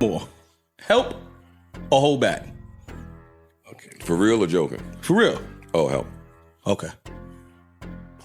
more? Help or hold back? Okay. For real or joking? For real. Oh, help. Okay.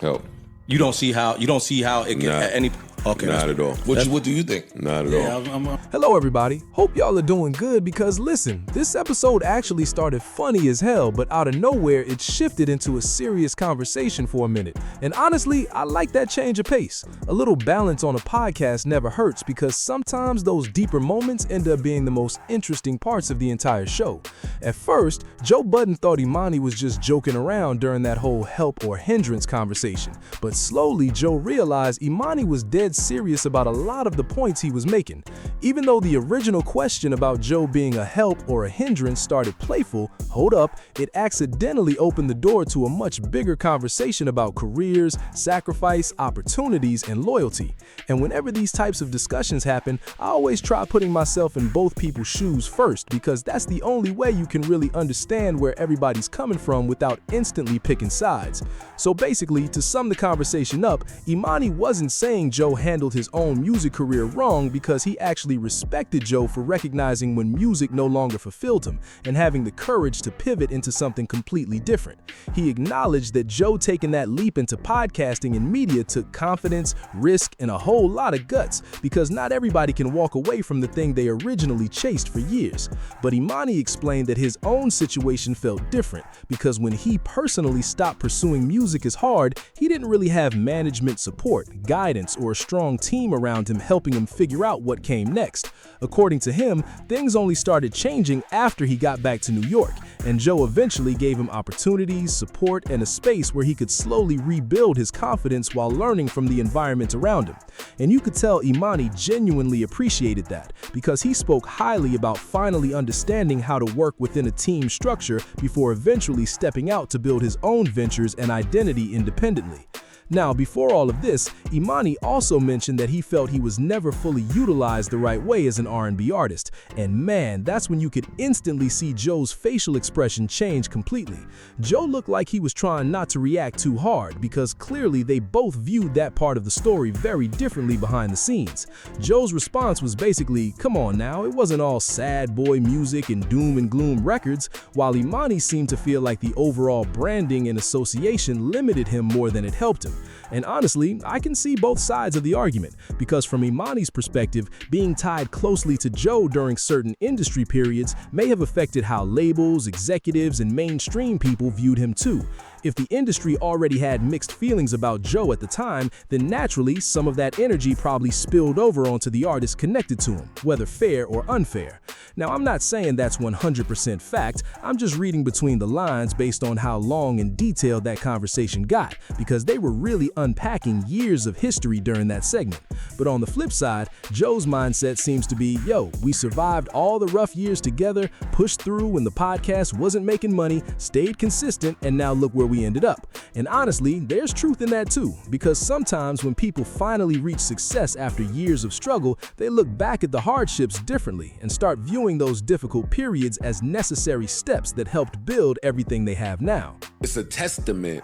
Help. You don't see how it can any. Okay, not at all. What do you think? Not at all. Hello, everybody. Hope y'all are doing good because listen, this episode actually started funny as hell, but out of nowhere, it shifted into a serious conversation for a minute. And honestly, I like that change of pace. A little balance on a podcast never hurts because sometimes those deeper moments end up being the most interesting parts of the entire show. At first, Joe Budden thought Imani was just joking around during that whole help or hindrance conversation. But slowly, Joe realized Imani was dead serious about a lot of the points he was making. Even though the original question about Joe being a help or a hindrance started playful, hold up, it accidentally opened the door to a much bigger conversation about careers, sacrifice, opportunities, and loyalty. And whenever these types of discussions happen, I always try putting myself in both people's shoes first because that's the only way you can really understand where everybody's coming from without instantly picking sides. So basically, to sum the conversation up, Imani wasn't saying Joe handled his own music career wrong because he actually respected Joe for recognizing when music no longer fulfilled him and having the courage to pivot into something completely different. He acknowledged that Joe taking that leap into podcasting and media took confidence, risk, and a whole lot of guts because not everybody can walk away from the thing they originally chased for years. But Imani explained that his own situation felt different because when he personally stopped pursuing music as hard, he didn't really have management support, guidance, or a strong team around him helping him figure out what came next. According to him, things only started changing after he got back to New York, and Joe eventually gave him opportunities, support, and a space where he could slowly rebuild his confidence while learning from the environment around him. And you could tell Imani genuinely appreciated that because he spoke highly about finally understanding how to work within a team structure before eventually stepping out to build his own ventures and identity independently. Now, before all of this, Imani also mentioned that he felt he was never fully utilized the right way as an R&B artist. And man, that's when you could instantly see Joe's facial expression change completely. Joe looked like he was trying not to react too hard because clearly they both viewed that part of the story very differently behind the scenes. Joe's response was basically, come on now, it wasn't all sad boy music and doom and gloom records, while Imani seemed to feel like the overall branding and association limited him more than it helped him. And honestly, I can see both sides of the argument, because from Imani's perspective, being tied closely to Joe during certain industry periods may have affected how labels, executives, and mainstream people viewed him too. If the industry already had mixed feelings about Joe at the time, then naturally some of that energy probably spilled over onto the artists connected to him, whether fair or unfair. Now, I'm not saying that's 100% fact, I'm just reading between the lines based on how long and detailed that conversation got, because they were really unpacking years of history during that segment. But on the flip side, Joe's mindset seems to be, yo, we survived all the rough years together, pushed through when the podcast wasn't making money, stayed consistent, and now look where we ended up. And honestly, there's truth in that too, because sometimes when people finally reach success after years of struggle, they look back at the hardships differently and start viewing those difficult periods as necessary steps that helped build everything they have now. It's a testament.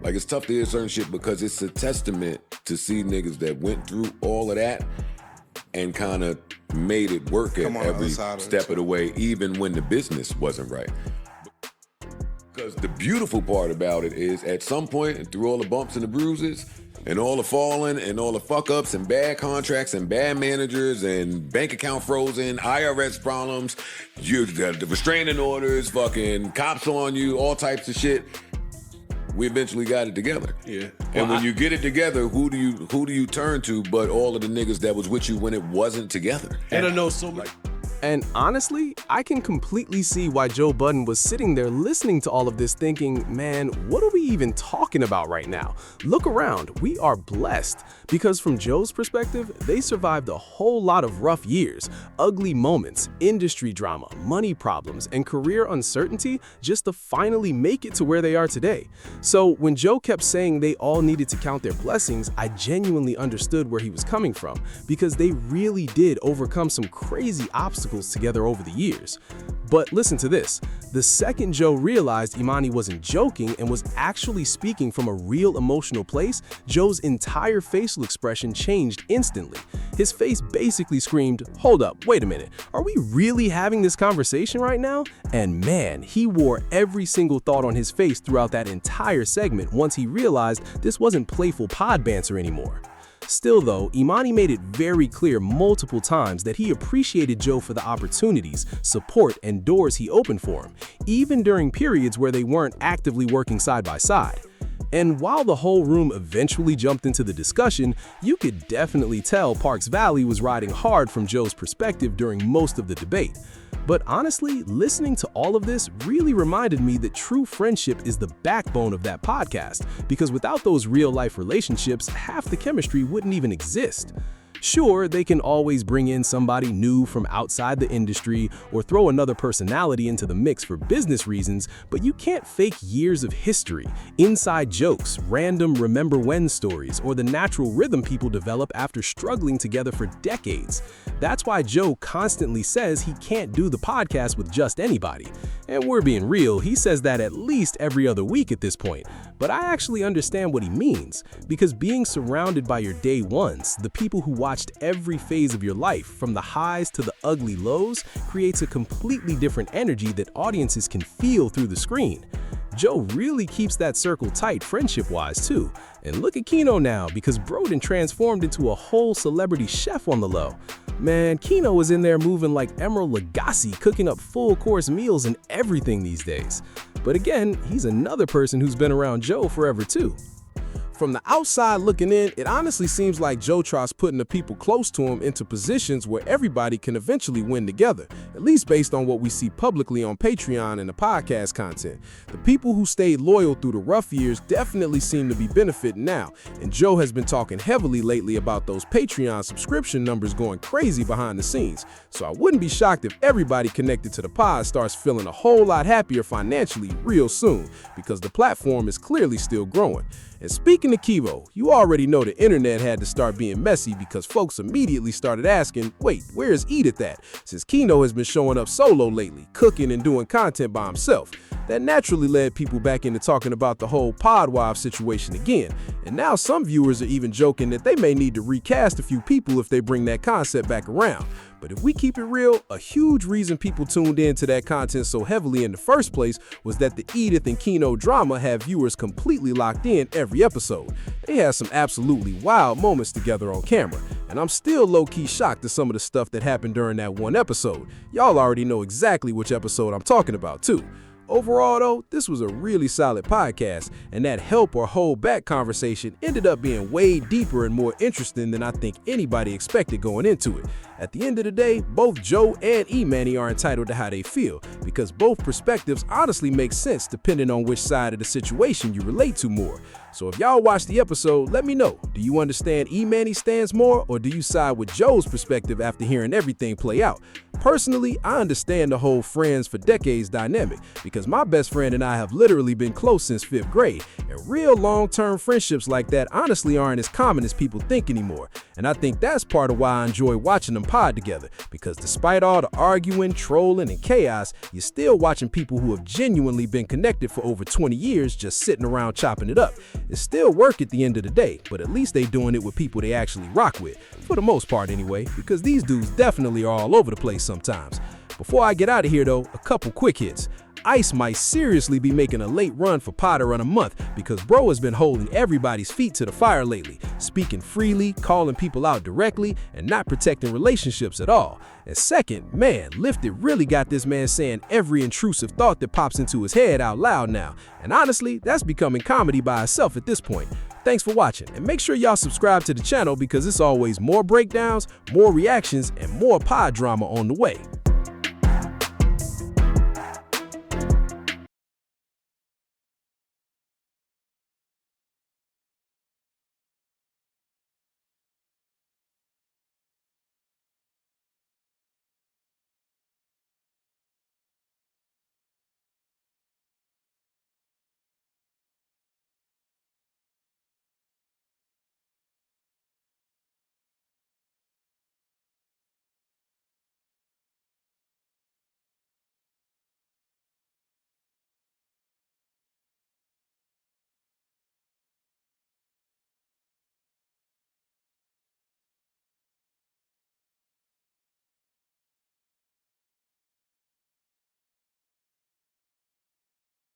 Like, it's tough to hear certain shit because it's a testament to see niggas that went through all of that and kind of made it work at every step of the way, even when the business wasn't right. Because the beautiful part about it is, at some point, through all the bumps and the bruises, and all the falling, and all the fuck-ups, and bad contracts, and bad managers, and bank account frozen, IRS problems, you got the restraining orders, fucking cops on you, all types of shit. We eventually got it together. Yeah. And when you get it together, who do you turn to but all of the niggas that was with you when it wasn't together? And I know so much. And honestly, I can completely see why Joe Budden was sitting there listening to all of this thinking, man, what are we even talking about right now? Look around, we are blessed. Because from Joe's perspective, they survived a whole lot of rough years, ugly moments, industry drama, money problems, and career uncertainty just to finally make it to where they are today. So when Joe kept saying they all needed to count their blessings, I genuinely understood where he was coming from, because they really did overcome some crazy obstacles together over the years. But listen to this. The second Joe realized Imani wasn't joking and was actually speaking from a real emotional place, Joe's entire facial expression changed instantly. His face basically screamed, "Hold up, wait a minute, are we really having this conversation right now?" And man, he wore every single thought on his face throughout that entire segment once he realized this wasn't playful pod banter anymore. Still though, Imani made it very clear multiple times that he appreciated Joe for the opportunities, support, and doors he opened for him, even during periods where they weren't actively working side by side. And while the whole room eventually jumped into the discussion, you could definitely tell Parks Valley was riding hard from Joe's perspective during most of the debate. But honestly, listening to all of this really reminded me that true friendship is the backbone of that podcast, because without those real-life relationships, half the chemistry wouldn't even exist. Sure, they can always bring in somebody new from outside the industry or throw another personality into the mix for business reasons, but you can't fake years of history, inside jokes, random remember when stories, or the natural rhythm people develop after struggling together for decades. That's why Joe constantly says he can't do the podcast with just anybody. And we're being real, he says that at least every other week at this point. But I actually understand what he means, because being surrounded by your day ones, the people who watched every phase of your life, from the highs to the ugly lows, creates a completely different energy that audiences can feel through the screen. Joe really keeps that circle tight friendship-wise too. And look at Keno now, because Broden transformed into a whole celebrity chef on the low. Man, Keno was in there moving like Emerald Lagasse, cooking up full-course meals and everything these days. But again, he's another person who's been around Joe forever too. From the outside looking in, it honestly seems like Joe tries putting the people close to him into positions where everybody can eventually win together, at least based on what we see publicly on Patreon and the podcast content. The people who stayed loyal through the rough years definitely seem to be benefiting now, and Joe has been talking heavily lately about those Patreon subscription numbers going crazy behind the scenes. So I wouldn't be shocked if everybody connected to the pod starts feeling a whole lot happier financially real soon, because the platform is clearly still growing. And speaking of Kivo, you already know the internet had to start being messy because folks immediately started asking, wait, where's Edith at? Since Keno has been showing up solo lately, cooking and doing content by himself. That naturally led people back into talking about the whole Podwife situation again. And now some viewers are even joking that they may need to recast a few people if they bring that concept back around. But if we keep it real, a huge reason people tuned into that content so heavily in the first place was that the Edith and Keno drama had viewers completely locked in every episode. They had some absolutely wild moments together on camera, and I'm still low-key shocked at some of the stuff that happened during that one episode. Y'all already know exactly which episode I'm talking about too. Overall though, this was a really solid podcast, and that help or hold back conversation ended up being way deeper and more interesting than I think anybody expected going into it. At the end of the day, both Joe and Imani are entitled to how they feel, because both perspectives honestly make sense depending on which side of the situation you relate to more. So if y'all watch the episode, let me know. Do you understand Imani stands more, or do you side with Joe's perspective after hearing everything play out? Personally, I understand the whole friends for decades dynamic, because my best friend and I have literally been close since 5th grade, and real long-term friendships like that honestly aren't as common as people think anymore. And I think that's part of why I enjoy watching them pod together, because despite all the arguing, trolling, and chaos, you're still watching people who have genuinely been connected for over 20 years just sitting around chopping it up. It's still work at the end of the day, but at least they doing it with people they actually rock with, for the most part anyway, because these dudes definitely are all over the place sometimes. Before I get out of here though, a couple quick hits. Ice might seriously be making a late run for Potter in a month, because bro has been holding everybody's feet to the fire lately, speaking freely, calling people out directly, and not protecting relationships at all. And second, man, Lifted really got this man saying every intrusive thought that pops into his head out loud now. And honestly, that's becoming comedy by itself at this point. Thanks for watching, and make sure y'all subscribe to the channel, because it's always more breakdowns, more reactions, and more pod drama on the way.